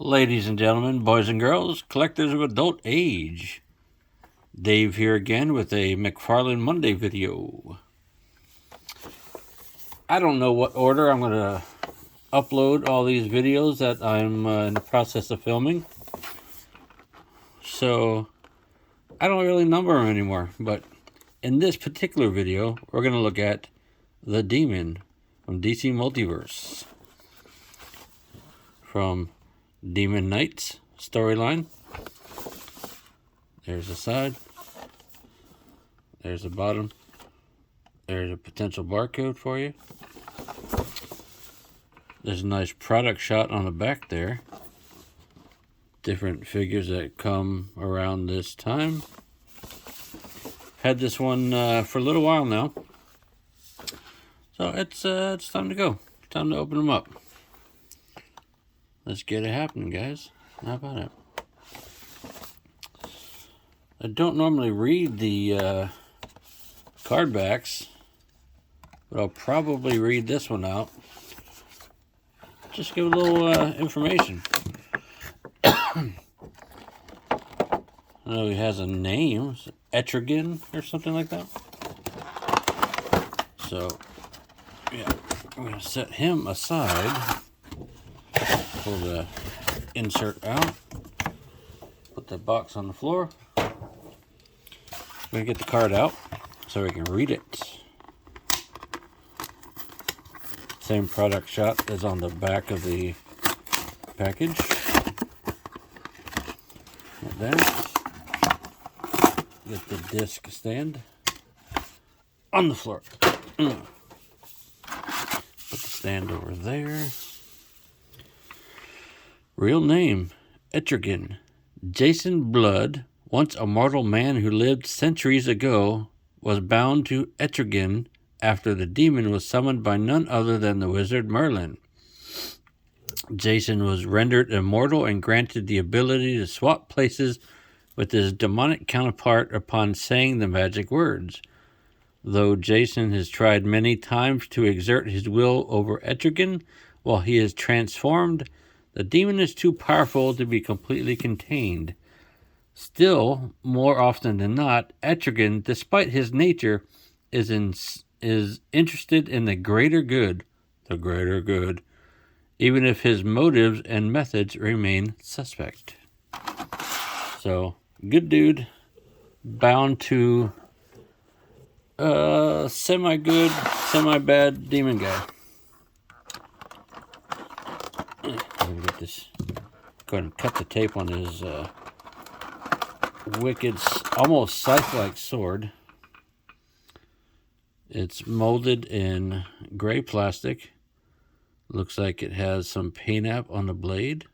Ladies and gentlemen, boys and girls, collectors of adult age, Dave here again with a McFarlane Monday video. I don't know what order I'm going to upload all these videos that I'm in the process of filming. So, I don't really number them anymore. But in this particular video, we're going to look at the Demon from DC Multiverse. From Demon Knights storyline. There's the side. There's the bottom. There's a potential barcode for you. There's a nice product shot on the back there. Different figures that come around this time. Had this one for a little while now. So it's time to go. Time to open them up. Let's get it happening, guys. How about it? I don't normally read the card backs, but I'll probably read this one out. Just give a little information. I know he has a name, Etrigan or something like that. So, yeah, I'm going to set him aside. Pull the insert out. Put the box on the floor. We're going to get the card out so we can read it. Same product shot as on the back of the package. Like that. Get the disc stand on the floor. Put the stand over there. Real name, Etrigan. Jason Blood, once a mortal man who lived centuries ago, was bound to Etrigan after the demon was summoned by none other than the wizard Merlin. Jason was rendered immortal and granted the ability to swap places with his demonic counterpart upon saying the magic words. Though Jason has tried many times to exert his will over Etrigan while he is transformed, the demon is too powerful to be completely contained. Still, more often than not, Etrigan, despite his nature, is interested in the greater good, even if his motives and methods remain suspect. So, good dude, bound to semi-good, semi-bad demon guy. Let me get this. Go ahead and cut the tape on his wicked, almost scythe-like sword. It's molded in gray plastic. Looks like it has some paint app on the blade.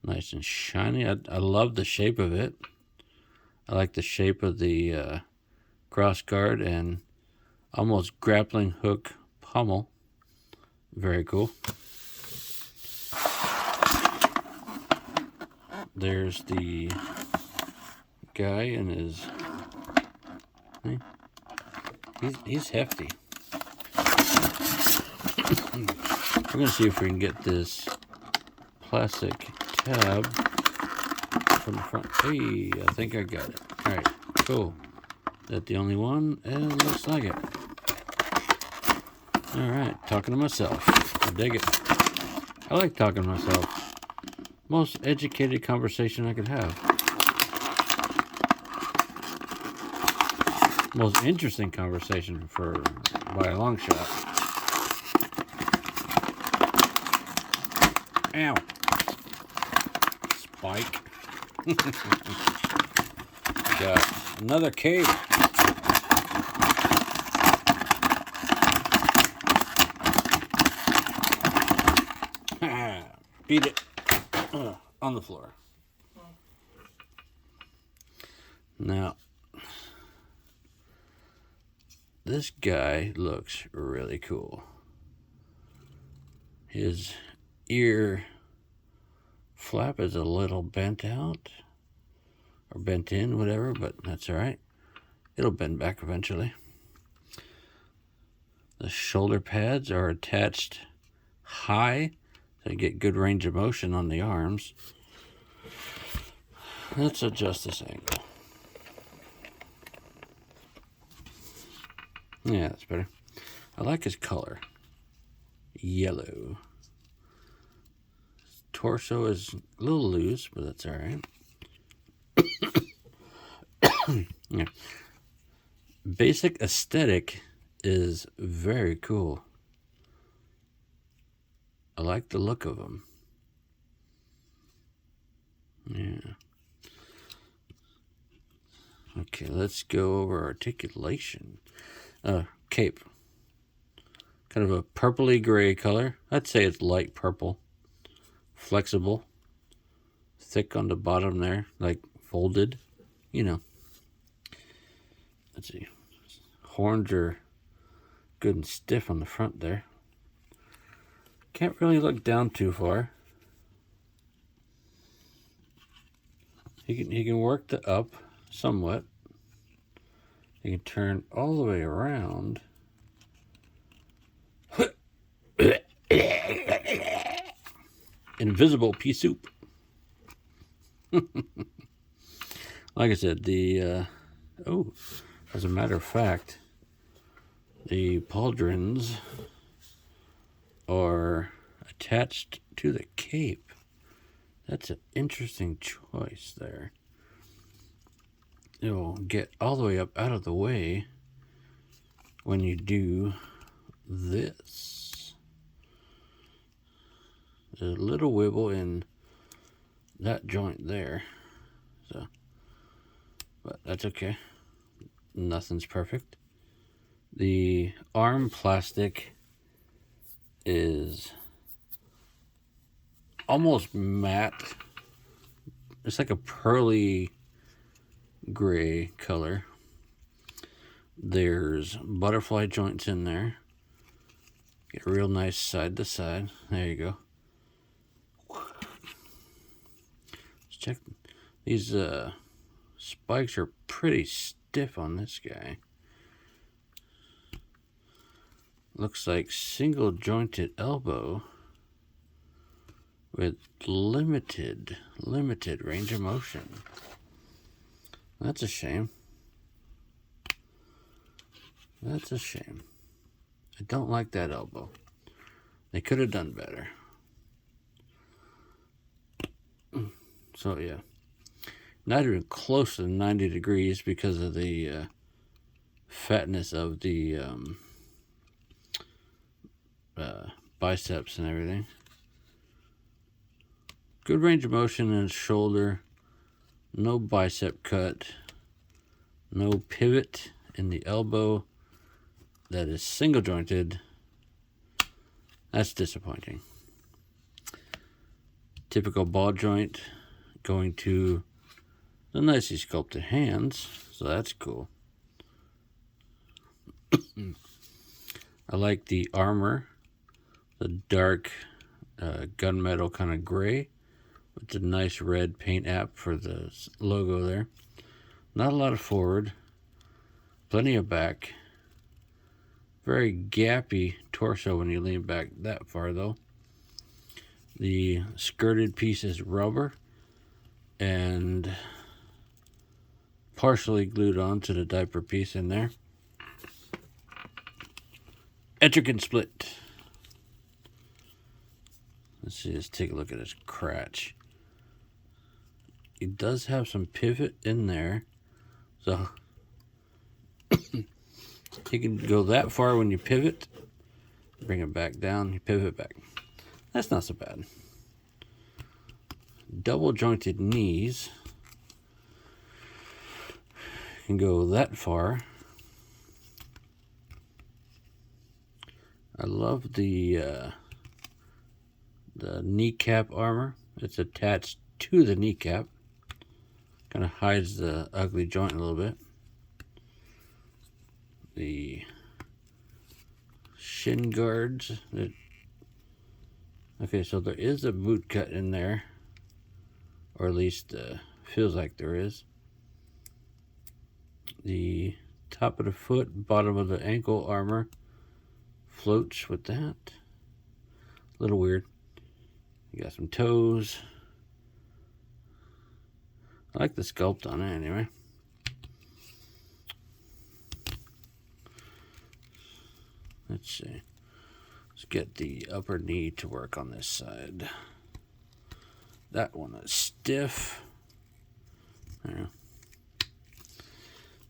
Nice and shiny. I love the shape of it. I like the shape of the cross guard and almost grappling hook pommel. Very cool. There's the guy and his... He's hefty. We're going to see if we can get this plastic tab from the front. Hey, I think I got it. Alright, cool. Is that the only one? It looks like it. Alright, talking to myself. I dig it. I like talking to myself. Most educated conversation I could have. Most interesting conversation by a long shot. Ow. Spike. Got another cape. Beat it. On the floor. Now, this guy looks really cool. His ear flap is a little bent out, or bent in, whatever, but that's alright. It'll bend back eventually. The shoulder pads are attached high So you get good range of motion on the arms. Let's adjust this angle. Yeah, that's better. I like his color. Yellow. His torso is a little loose, but that's alright. Yeah. Basic aesthetic is very cool. I like the look of him. Yeah. Okay, let's go over articulation. Cape. Kind of a purpley gray color. I'd say it's light purple. Flexible. Thick on the bottom there, like folded. You know. Let's see. Horns are good and stiff on the front there. Can't really look down too far. He can work the up somewhat. He can turn all the way around. Invisible pea soup. Like I said, as a matter of fact, the pauldrons are attached to the cape. That's an interesting choice there. It'll get all the way up out of the way when you do this. There's a little wibble in that joint there. So, but that's okay. Nothing's perfect. The arm plastic is almost matte. It's like a pearly gray color. There's butterfly joints in there. Get a real nice side to side. There you go. Let's check. These spikes are pretty stiff on this guy. Looks like single jointed elbow with limited range of motion. That's a shame. That's a shame. I don't like that elbow. They could have done better. So yeah, not even close to 90 degrees because of the fatness of the biceps and everything. Good range of motion in his shoulder. No bicep cut. No pivot in the elbow. That is single jointed. That's disappointing. Typical ball joint going to the nicely sculpted hands, so that's cool. I like the armor, the dark gunmetal kind of gray with the nice red paint app for the logo there. Not a lot of forward, plenty of back. Very gappy torso when you lean back that far though. The skirted piece is rubber and partially glued onto the diaper piece in there. Etrigan split. Let's see, let's take a look at his crotch. He does have some pivot in there, so you can go that far when you pivot, bring it back down, you pivot back. That's not so bad. Double jointed knees. You can go that far. I love the kneecap armor. It's attached to the kneecap. Kind of hides the ugly joint a little bit. The shin guards. Okay, so there is a boot cut in there. Or at least feels like there is. The top of the foot, bottom of the ankle armor floats with that. A little weird. You got some toes. I like the sculpt on it anyway. Let's see. Let's get the upper knee to work on this side. That one is stiff. There.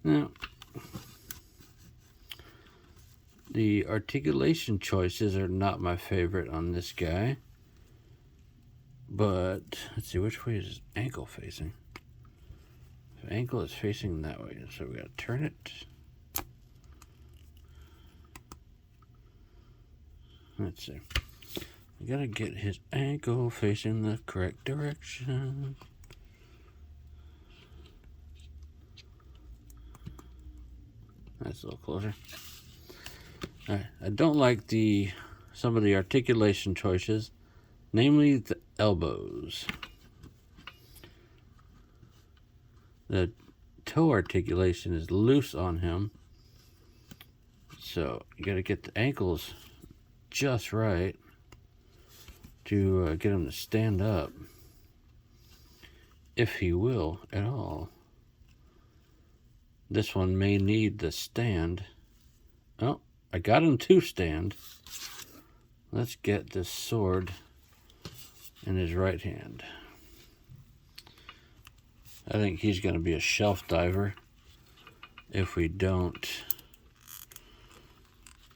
Now, the articulation choices are not my favorite on this guy. But, let's see, which way is his ankle facing? His ankle is facing that way, so we gotta turn it. Let's see. We gotta get his ankle facing the correct direction. That's a little closer. Alright, I don't like some of the articulation choices, namely the elbows. The toe articulation is loose on him, so you gotta get the ankles just right to get him to stand up, if he will at all. This one may need the stand. Oh, I got him to stand. Let's get this sword in his right hand. I think he's going to be a shelf diver if we don't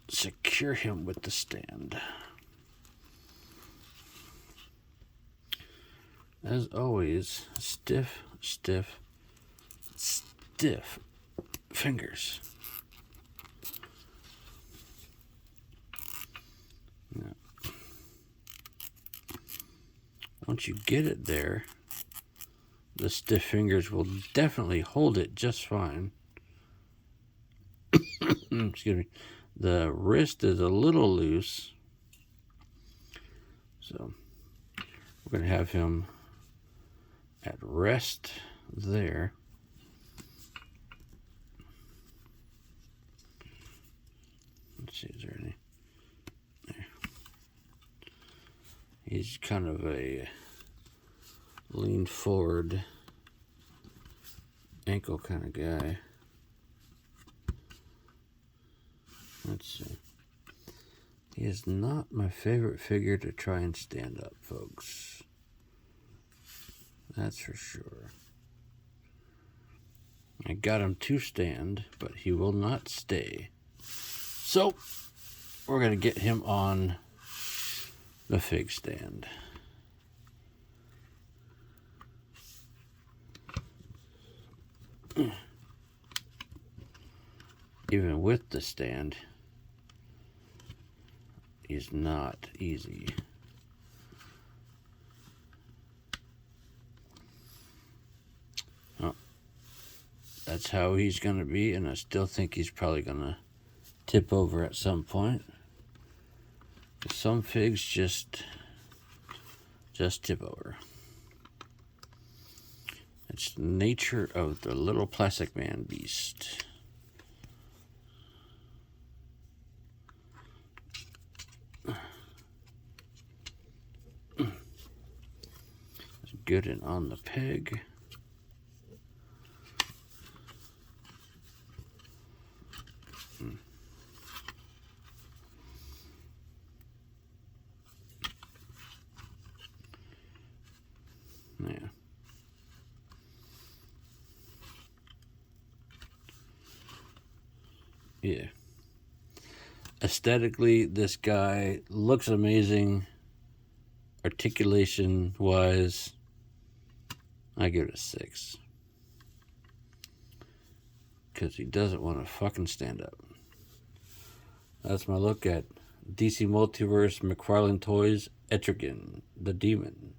secure him with the stand. As always, stiff, stiff, stiff fingers. Now, once you get it there, the stiff fingers will definitely hold it just fine. Excuse me. The wrist is a little loose, so we're going to have him at rest there. Let's see, is there any? There. He's kind of a lean forward ankle kind of guy. Let's see. He is not my favorite figure to try and stand up, folks. That's for sure. I got him to stand, but he will not stay. So, we're going to get him on the fig stand. Even with the stand, is not easy. Oh, that's how he's going to be, and I still think he's probably going to tip over at some point. Some figs just tip over. It's the nature of the little plastic man beast. Good and on the peg. Yeah. Yeah. Aesthetically, this guy looks amazing. Articulation wise, I give it a 6. Because he doesn't want to fucking stand up. That's my look at DC Multiverse McFarlane Toys Etrigan, the Demon.